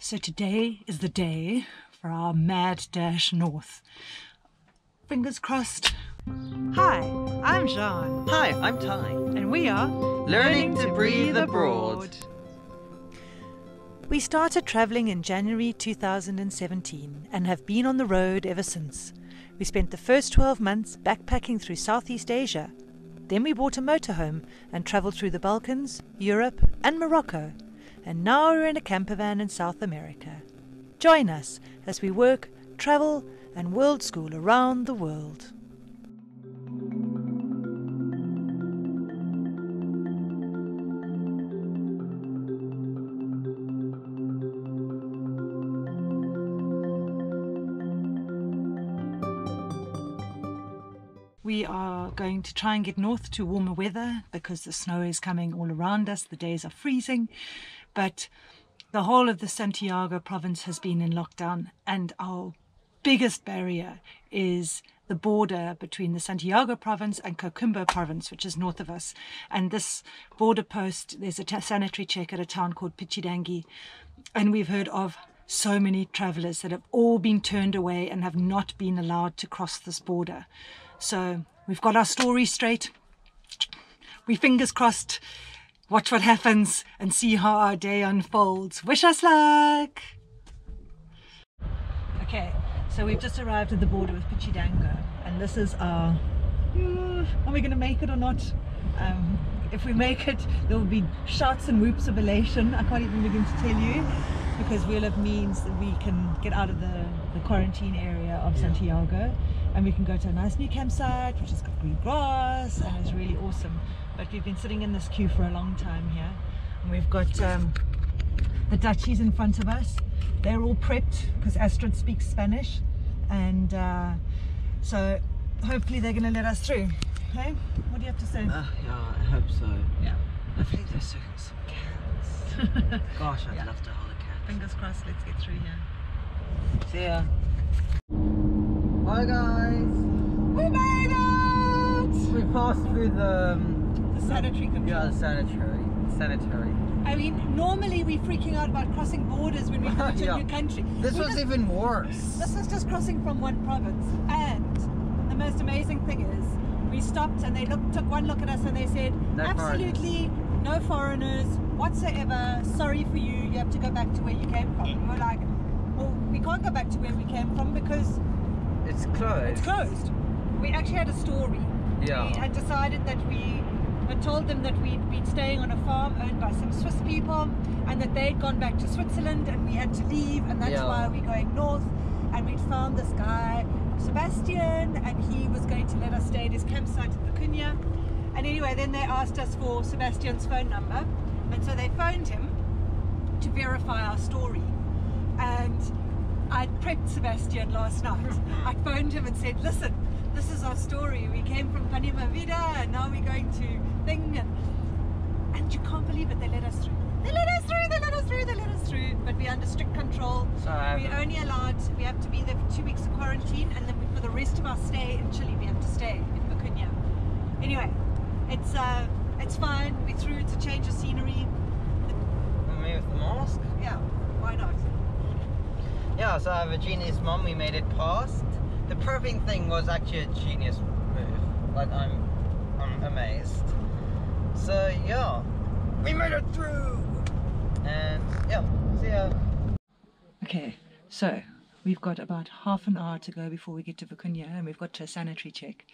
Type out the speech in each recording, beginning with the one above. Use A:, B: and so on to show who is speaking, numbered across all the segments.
A: So today is the day for our mad dash north. Fingers crossed. Hi, I'm Jean.
B: Hi, I'm Ty.
A: And we are
B: Learning to Breathe Abroad.
A: We started travelling in January 2017 and have been on the road ever since. We spent the first 12 months backpacking through Southeast Asia. Then we bought a motorhome and travelled through the Balkans, Europe and Morocco. And now we're in a camper van in South America. Join us as we work, travel and world school around the world. We are going to try and get north to warmer weather because the snow is coming all around us. The days are freezing, but the whole of the Santiago province has been in lockdown, and our biggest barrier is the border between the Santiago province and Coquimbo province, which is north of us. And this border post, there's a sanitary check at a town called Pichidangi, and we've heard of so many travellers that have all been turned away and have not been allowed to cross this border. So we've got our story straight. We fingers crossed, watch what happens and see how our day unfolds. Wish us luck! Okay, so we've just arrived at the border with Pichidango, and this is our... are we going to make it or not? If we make it, there will be shouts and whoops of elation. I can't even begin to tell you, because we'll have means that we can get out of the quarantine area of Santiago, and we can go to a nice new campsite which has got green grass and is really awesome. But we've been sitting in this queue for a long time here, and we've got the Dutchies in front of us. They're all prepped because Astrid speaks Spanish, and so hopefully they're going to let us through. Okay, what do you have to say?
B: Yeah, I hope so.
A: Yeah,
B: Hopefully there's some cats. Gosh, I'd love to hold a cat.
A: Fingers crossed, let's get through here.
B: See ya. Hi guys.
A: We made it!
B: We passed through the
A: Sanitary control.
B: Yeah, the sanitary.
A: I mean, normally we're freaking out about crossing borders when we go to a new country.
B: This was even worse.
A: This was just crossing from one province. And the most amazing thing is, we stopped and they took one look at us and they said, absolutely no foreigners whatsoever. Sorry for you. You have to go back to where you came from. And we're like, well, we can't go back to where we came from because
B: it's closed.
A: It's closed. We actually had a story.
B: Yeah.
A: We had decided that we had told them that we'd been staying on a farm owned by some Swiss people, and that they'd gone back to Switzerland and we had to leave, and that's why we're going north. And we'd found this guy, Sebastian, and he was going to let us stay at his campsite at Vicuña. And anyway, then they asked us for Sebastian's phone number, and so they phoned him to verify our story. And I'd prepped Sebastian last night. I phoned him and said, listen, this is our story. We came from Panama Vida and now we're going to Thing. And you can't believe it, they let us through. They let us through, they let us through, they let us through. But we're under strict control. We're only allowed, we have to be there for 2 weeks of quarantine, and then for the rest of our stay in Chile, we have to stay in Vicuña. Anyway, it's fine. We're through. It's a change of scenery.
B: Me with the mask?
A: Yeah, why not?
B: Yeah, so Virginia's mum, we made it past. The prepping thing was actually a genius move. Like, I'm amazed. So yeah, we made it through. And yeah, see ya. Okay, so we've got about half an hour to go before we get to Vicuña, and we've got to a sanitary check.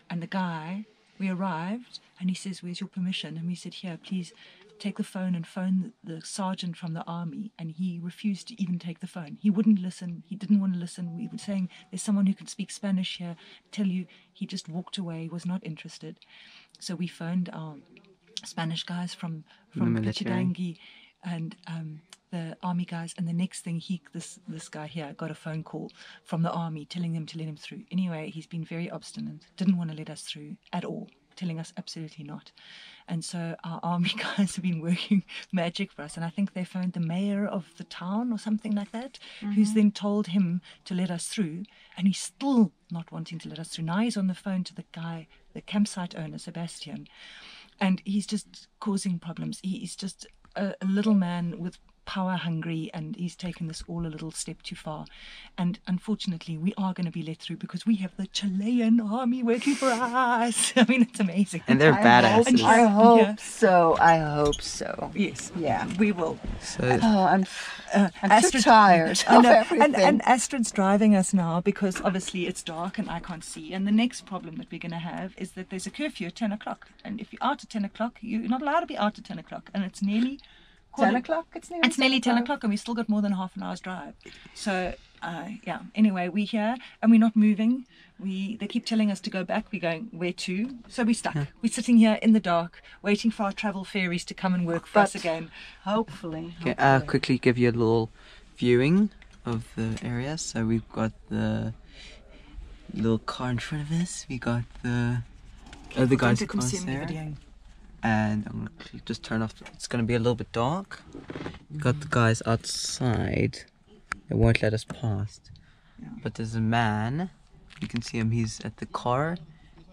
B: And the guy, we arrived and he says, where's your permission? And we said, here, please take the phone and phone the sergeant from the army. And he refused to even take the phone. He wouldn't listen. He didn't want to listen. We were saying, there's someone who can speak Spanish here. Tell you, he just walked away, was not interested. So we phoned our Spanish guys from Pichidangi and the army guys, and the next thing this guy here got a phone call from the army telling them to let him through. Anyway, he's been very obstinate, didn't want to let us through at all, telling us absolutely not. And so our army guys have been working magic for us, and I think they phoned the mayor of the town or something like that, who's then told him to let us through, and he's still not wanting to let us through. Now he's on the phone to the guy, the campsite owner, Sebastian, and he's just causing problems. He's just a little man with
A: power hungry, and he's taken this all a little step too far. And unfortunately, we are going to be let through because we have the Chilean army working for us. I mean, it's amazing.
B: And they're badasses.
C: I hope so. I hope so.
A: Yes,
C: Yeah.
A: we will.
B: So,
C: I'm too tired
A: I
C: of
A: know.
C: everything.
A: And Astrid's driving us now because obviously it's dark and I can't see. And the next problem that we're going to have is that there's a curfew at 10 o'clock. And if you're out at 10 o'clock, you're not allowed to be out at 10 o'clock. And it's nearly
C: 10 o'clock?
A: It's nearly 10 o'clock and we've still got more than half an hour's drive. So, yeah, anyway, we're here and we're not moving. They keep telling us to go back. We're going, where to? So we're stuck. We're sitting here in the dark, waiting for our travel ferries to come and work for us again.
C: Hopefully.
B: okay, I'll quickly give you a little viewing of the area. So we've got the little car in front of us. We got the other guys across there. And I'm gonna just turn off. It's gonna be a little bit dark. We got the guys outside. They won't let us past.
A: Yeah.
B: But there's a man. You can see him. He's at the car.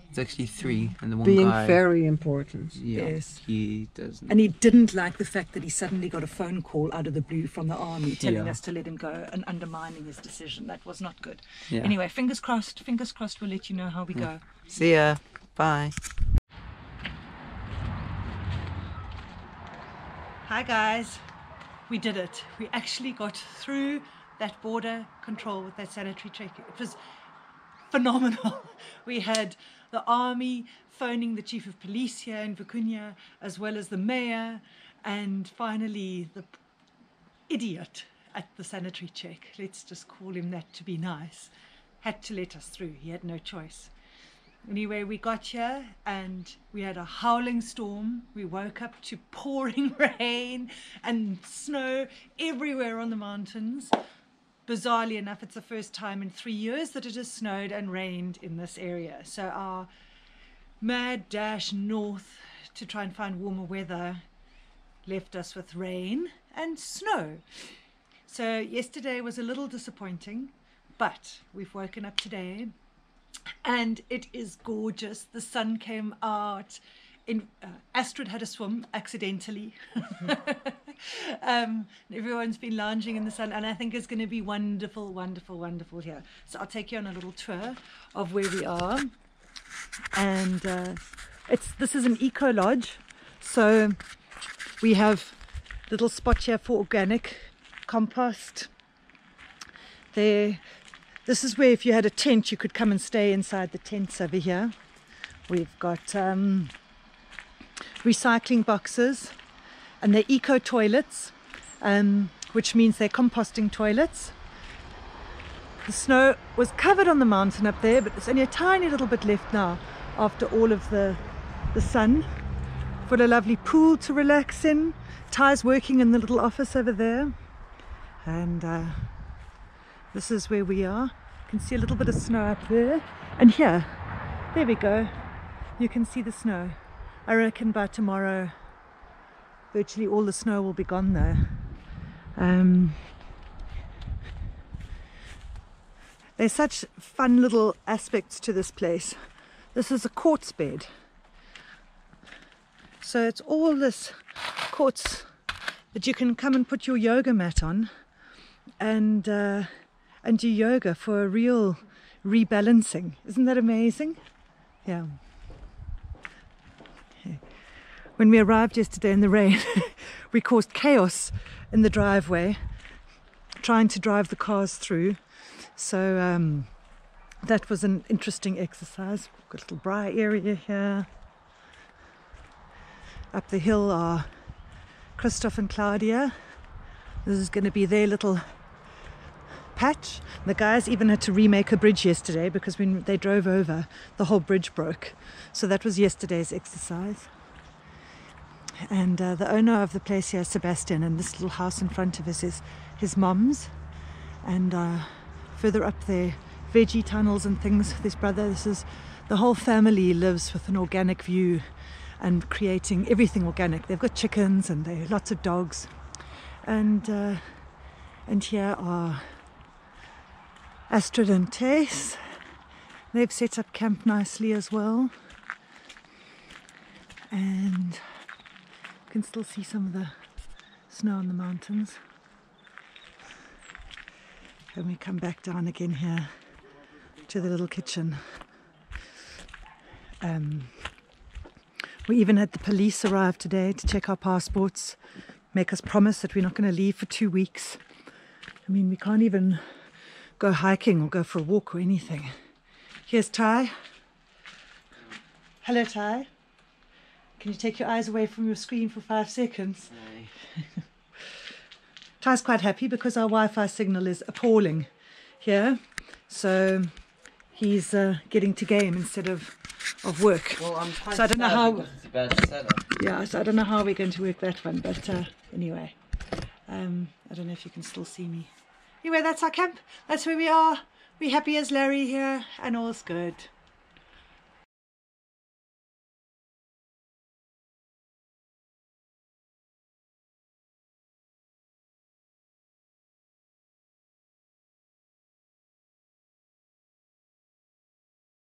B: It's actually 3, and the one
C: Being
B: guy.
C: very important.
B: Yeah,
A: Yes.
B: he doesn't.
A: And he didn't like the fact that he suddenly got a phone call out of the blue from the army telling
B: Yeah.
A: us to let him go and undermining his decision. That was not good.
B: Yeah.
A: Anyway, fingers crossed, we'll let you know how we go.
B: See ya. Bye.
A: Hi guys, we did it. We actually got through that border control with that sanitary check. It was phenomenal. We had the army phoning the chief of police here in Vicuña, as well as the mayor, and finally the idiot at the sanitary check, let's just call him that to be nice, had to let us through. He had no choice. Anyway, we got here and we had a howling storm. We woke up to pouring rain and snow everywhere on the mountains. Bizarrely enough, it's the first time in 3 years that it has snowed and rained in this area. So our mad dash north to try and find warmer weather left us with rain and snow. So yesterday was a little disappointing, but we've woken up today and it is gorgeous. The sun came out. Astrid had a swim accidentally. Everyone's been lounging in the sun, and I think it's going to be wonderful, wonderful, wonderful here. So I'll take you on a little tour of where we are. And this is an eco lodge, so we have a little spot here for organic compost. This is where if you had a tent, you could come and stay inside the tents over here. We've got recycling boxes, and they're eco toilets, which means they're composting toilets. The snow was covered on the mountain up there, but there's only a tiny little bit left now after all of the sun. Got a lovely pool to relax in. Ty's working in the little office over there, and this is where we are. You can see a little bit of snow up there, and here, there we go. You can see the snow. I reckon by tomorrow virtually all the snow will be gone there. There's such fun little aspects to this place. This is a quartz bed. So it's all this quartz that you can come and put your yoga mat on and do yoga for a real rebalancing. Isn't that amazing? Yeah. When we arrived yesterday in the rain, we caused chaos in the driveway, trying to drive the cars through. So that was an interesting exercise. We've got a little braai area here. Up the hill are Christoph and Claudia. This is going to be their little patch. The guys even had to remake a bridge yesterday because when they drove over, the whole bridge broke. So that was yesterday's exercise. And the owner of the place here is Sebastian, and this little house in front of us is his mum's. And further up there, veggie tunnels and things with his brother. This is the whole family lives with an organic view and creating everything organic. They've got chickens and there are lots of dogs. And here are Astrid and Tess. They've set up camp nicely as well. And you can still see some of the Snow on the mountains. And we come back down again here to the little kitchen. We even had the police arrive today to check our passports, make us promise that we're not going to leave for 2 weeks. I mean, we can't even go hiking or go for a walk or anything. Here's Ty. Hello, Ty. Can you take your eyes away from your screen for 5 seconds?
B: No.
A: Ty's quite happy because our Wi-Fi signal is appalling here. So he's getting to game instead of work.
B: Well, I'm quite
A: so I don't know
B: sad
A: how.
B: because it's a bad setup.
A: Yeah, so I don't know how we're going to work that one. But anyway, I don't know if you can still see me. Anyway, that's our camp. That's where we are. We're happy as Larry here, and all's good.